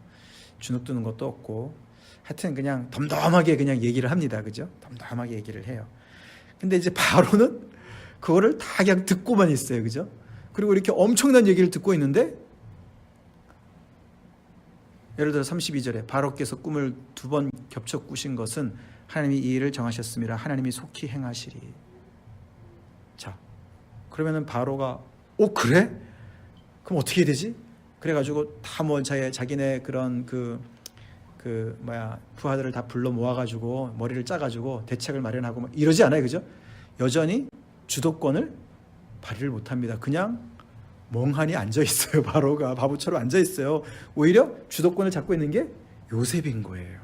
주눅드는 것도 없고 하여튼 그냥 덤덤하게 그냥 얘기를 합니다. 그죠? 덤덤하게 얘기를 해요. 근데 이제 바로는 그거를 다 그냥 듣고만 있어요. 그죠? 그리고 이렇게 엄청난 얘기를 듣고 있는데 예를 들어 32절에 바로께서 꿈을 2번 겹쳐 꾸신 것은 하나님이 이 일을 정하셨음이라 하나님이 속히 행하시리. 자, 그러면은 바로가 그래? 그럼 어떻게 해야 되지? 그래가지고 다 뭐 자기네 그런 부하들을 다 불러 모아가지고 머리를 짜가지고 대책을 마련하고 이러지 않아요, 그죠? 여전히 주도권을 발휘를 못합니다. 그냥 멍하니 앉아 있어요. 바로가 바보처럼 앉아 있어요. 오히려 주도권을 잡고 있는 게 요셉인 거예요.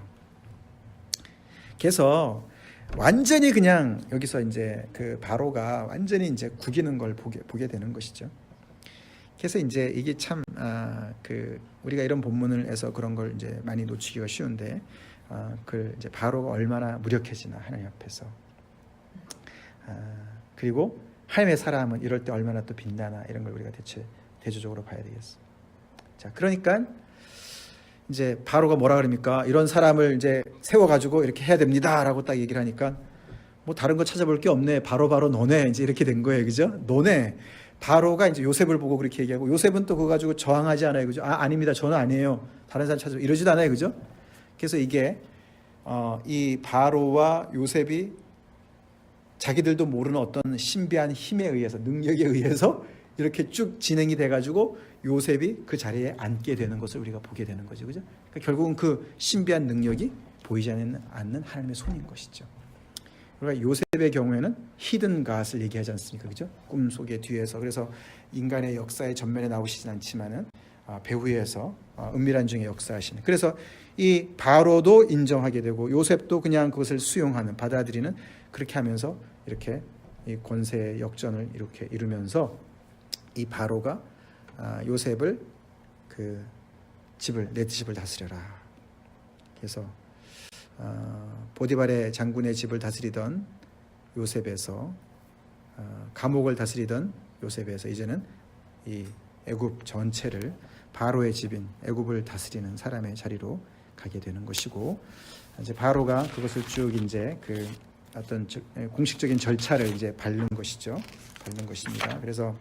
그래서 완전히 그냥 여기서 이제 그 바로가 완전히 이제 구기는 걸 보게 되는 것이죠. 그래서 이제 이게 참 우리가 이런 본문을 해서 그런 걸 이제 많이 놓치기가 쉬운데 그 이제 바로가 얼마나 무력해지나 하나님 앞에서 그리고 하나님의 사람은 이럴 때 얼마나 또 빛나나 이런 걸 우리가 대조적으로 봐야 되겠습니다. 자, 그러니까 이제 바로가 뭐라 그럽니까? 이런 사람을 이제 세워가지고 이렇게 해야 됩니다라고 딱 얘기를 하니까 뭐 다른 거 찾아볼 게 없네. 바로 너네 이제 이렇게 된 거예요, 그죠? 너네. 바로가 이제 요셉을 보고 그렇게 얘기하고 요셉은 또 그거 가지고 저항하지 않아요, 그죠? 아닙니다, 저는 아니에요. 다른 사람 찾아 이러지도 않아요, 그죠? 그래서 이게 이 바로와 요셉이 자기들도 모르는 어떤 신비한 힘에 의해서 능력에 의해서 이렇게 쭉 진행이 돼가지고 요셉이 그 자리에 앉게 되는 것을 우리가 보게 되는 거죠, 그죠? 그러니까 결국은 그 신비한 능력이 보이지 않는 하나님의 손인 것이죠. 그러니까 요셉의 경우에는 히든 갓을 얘기하지 않습니까, 그죠? 꿈 속의 뒤에서. 그래서 인간의 역사의 전면에 나오시진 않지만은 배후에서 은밀한 중에 역사하시는. 그래서 이 바로도 인정하게 되고 요셉도 그냥 그것을 수용하는, 받아들이는, 그렇게 하면서 이렇게 이 권세의 역전을 이렇게 이루면서 이 바로가 요셉을 내 집을 다스려라. 그래서 보디발의 장군의 집을 다스리던 요셉에서 감옥을 다스리던 요셉에서 이제는 이 애굽 전체를 바로의 집인 애굽을 다스리는 사람의 자리로 가게 되는 것이고, 이제 바로가 그것을 쭉 이제 그 어떤 공식적인 절차를 이제 밟는 것이죠. 밟는 것입니다. 그래서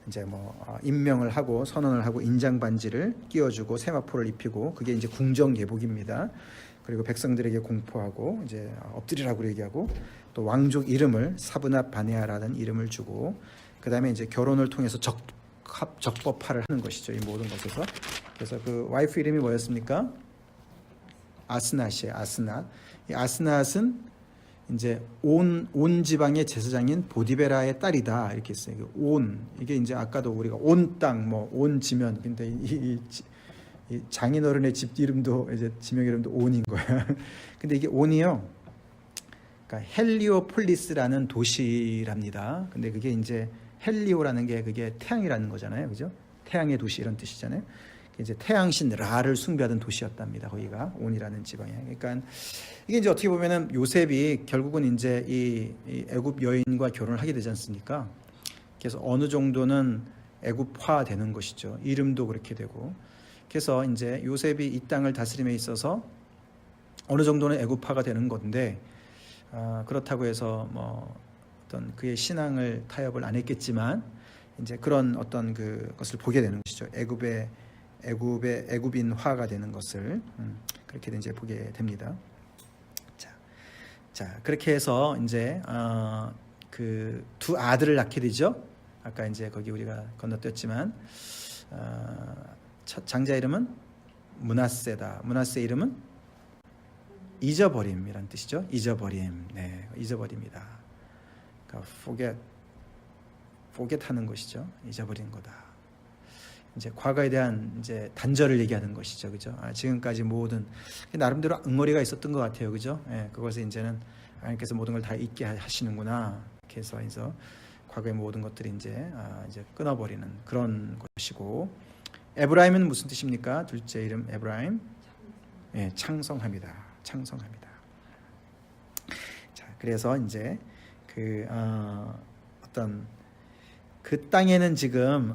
이제 임명을 하고 선언을 하고 인장 반지를 끼워주고 세마포를 입히고, 그게 이제 궁정 예복입니다. 그리고 백성들에게 공포하고 이제 엎드리라고 얘기하고, 또 왕족 이름을 사브납 바네아라는 이름을 주고, 그 다음에 이제 결혼을 통해서 적법화를 하는 것이죠, 이 모든 것에서. 그래서 그 와이프 이름이 뭐였습니까? 아스낫이에요. 아스낫. 이 아스낫은 이제 온 지방의 제사장인 보디베라의 딸이다, 이렇게 했어요. 이게 이제 아까도 우리가 온 땅, 온 지면. 근데 이 장인어른의 집 이름도 이제 지명 이름도 온인 거야. 근데 이게 온이요, 그러니까 헬리오폴리스라는 도시랍니다. 근데 그게 이제 헬리오라는 게 그게 태양이라는 거잖아요, 그죠? 태양의 도시 이런 뜻이잖아요. 이제 태양신 라를 숭배하던 도시였답니다. 거기가 온이라는 지방이. 그러니까 이게 이제 어떻게 보면은 요셉이 결국은 이제 이 애굽 여인과 결혼을 하게 되지 않습니까? 그래서 어느 정도는 애굽화 되는 것이죠. 이름도 그렇게 되고. 그래서 이제 요셉이 이 땅을 다스림에 있어서 어느 정도는 애굽화가 되는 건데, 그렇다고 해서 어떤 그의 신앙을 타협을 안 했겠지만 이제 그런 어떤 그것을 보게 되는 것이죠. 애굽인화가 되는 것을 그렇게 이제 보게 됩니다. 자 그렇게 해서 이제 그 두 아들을 낳게 되죠. 아까 이제 거기 우리가 건너뛰었지만 첫 장자 이름은 므낫세다. 므낫세 이름은 잊어버림이란 뜻이죠. 잊어버림. 네, 잊어버립니다. 그러니까 forget 하는 것이죠. 잊어버린 거다. 이제 과거에 대한 이제 단절을 얘기하는 것이죠, 그죠? 지금까지 모든 나름대로 응어리가 있었던 것 같아요, 그죠? 그것을 이제는 하나님께서 모든 걸 다 잊게 하시는구나. 이렇게 해서 과거의 모든 것들이 이제 끊어버리는 그런 것이고, 에브라임은 무슨 뜻입니까? 둘째 이름 에브라임, 창성합니다. 창성합니다. 자, 그래서 이제 어떤 그 땅에는 지금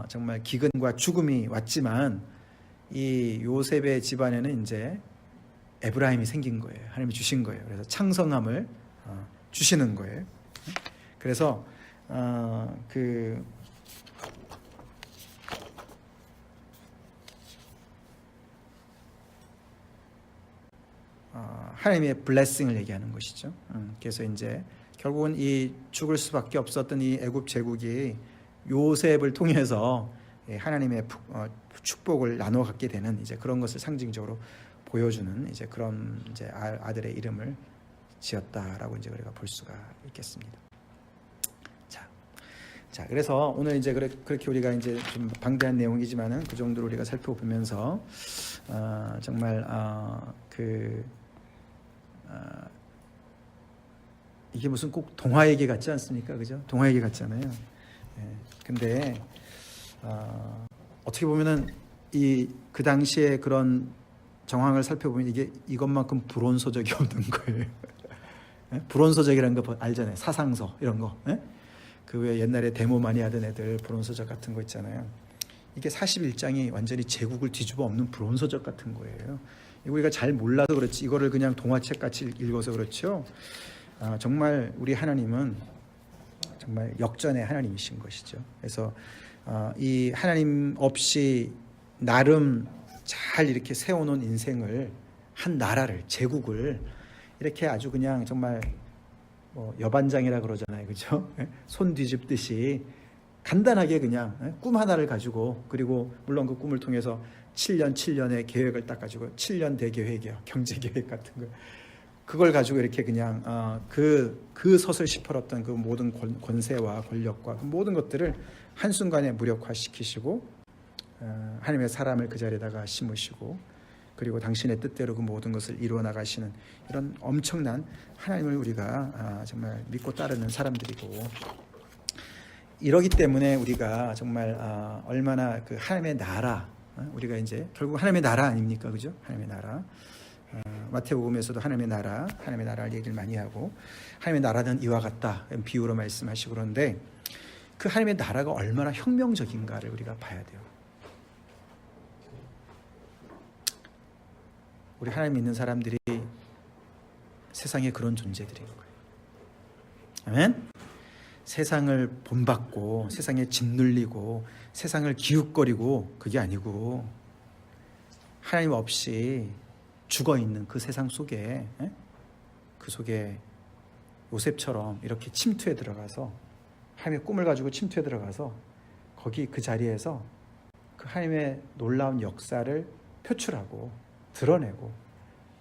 정말 기근과 죽음이 왔지만 이 요셉의 집안에는 이제 에브라임이 생긴 거예요. 하나님이 주신 거예요. 그래서 창성함을 주시는 거예요. 그래서 하나님의 블레싱을 얘기하는 것이죠. 그래서 이제 결국은 이 죽을 수밖에 없었던 이 애굽 제국이 요셉을 통해서 하나님의 축복을 나눠 갖게 되는 이제 그런 것을 상징적으로 보여주는 이제 그런 이제 아들의 이름을 지었다라고 이제 우리가 볼 수가 있겠습니다. 자, 그래서 오늘 이제 그렇게 우리가 이제 좀 방대한 내용이지만은 그 정도로 우리가 살펴보면서 정말 이게 무슨 꼭 동화 얘기 같지 않습니까? 그죠? 동화 얘기 같잖아요. 근데 어떻게 보면은 그 당시에 그런 정황을 살펴보면 이것만큼 불온소적이 없는 거예요. 불온소적이라는 거 알잖아요. 사상서 이런 거. 그 왜 옛날에 데모 많이 하던 애들 불온소적 같은 거 있잖아요. 이게 41장이 완전히 제국을 뒤집어 엎는 불온소적 같은 거예요. 우리가 잘 몰라서 그렇지, 이거를 그냥 동화책 같이 읽어서 그렇죠. 정말 우리 하나님은 정말 역전의 하나님이신 것이죠. 그래서 이 하나님 없이 나름 잘 이렇게 세워놓은 인생을, 한 나라를, 제국을 이렇게 아주 그냥 정말 여반장이라 그러잖아요, 그죠? 손 뒤집듯이 간단하게 그냥 꿈 하나를 가지고, 그리고 물론 그 꿈을 통해서 7년의 계획을 딱 가지고 7년 대계획이요, 경제 계획 같은 거, 그걸 가지고 이렇게 그냥 그 섯을 시퍼렀던 그 모든 권세와 권력과 그 모든 것들을 한순간에 무력화시키시고 하나님의 사람을 그 자리에다가 심으시고, 그리고 당신의 뜻대로 그 모든 것을 이루어 나가시는 이런 엄청난 하나님을 우리가 정말 믿고 따르는 사람들이고, 이러기 때문에 우리가 정말 얼마나 그 하나님의 나라, 우리가 이제 결국 하나님의 나라 아닙니까, 그죠? 하나님의 나라. 마태복음에서도 하나님의 나라를 얘기를 많이 하고, 하나님의 나라는 이와 같다 비유로 말씀하시고, 그런데 그 하나님의 나라가 얼마나 혁명적인가를 우리가 봐야 돼요. 우리 하나님 믿는 사람들이 세상에 그런 존재들인 거예요. 아멘? 세상을 본받고 세상에 짓눌리고 세상을 기웃거리고 그게 아니고, 하나님 없이 죽어있는 그 세상 속에, 그 속에 요셉처럼 이렇게 침투에 들어가서, 하나님의 꿈을 가지고 침투에 들어가서 거기 그 자리에서 그 하나님의 놀라운 역사를 표출하고 드러내고,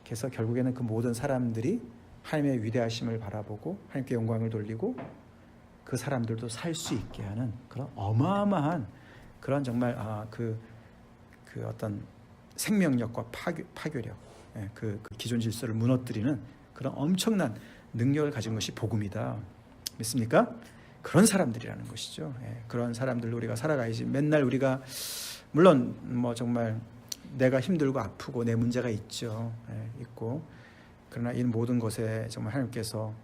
그래서 결국에는 그 모든 사람들이 하나님의 위대하심을 바라보고 하나님께 영광을 돌리고 그 사람들도 살 수 있게 하는 그런 어마어마한 그런 정말 그 어떤 생명력과 파괴력, 그 기존 질서를 무너뜨리는 그런 엄청난 능력을 가진 것이 복음이다. 믿습니까? 그런 사람들이라는 것이죠. 그런 사람들로 우리가 살아가야지. 맨날 우리가 물론 뭐 정말 내가 힘들고 아프고 내 문제가 있고, 그러나 이 모든 것에 정말 하나님께서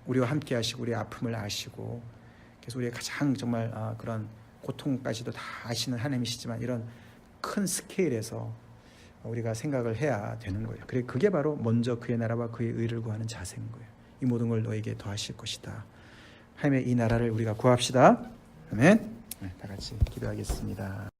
우리와 함께 하시고 우리의 아픔을 아시고, 그래서 우리의 가장 정말 그런 고통까지도 다 아시는 하나님이시지만, 이런 큰 스케일에서 우리가 생각을 해야 되는 거예요. 그게 바로 먼저 그의 나라와 그의 의를 구하는 자세인 거예요. 이 모든 걸 너에게 더하실 것이다. 하나님의 이 나라를 우리가 구합시다. 아멘. 다 같이 기도하겠습니다.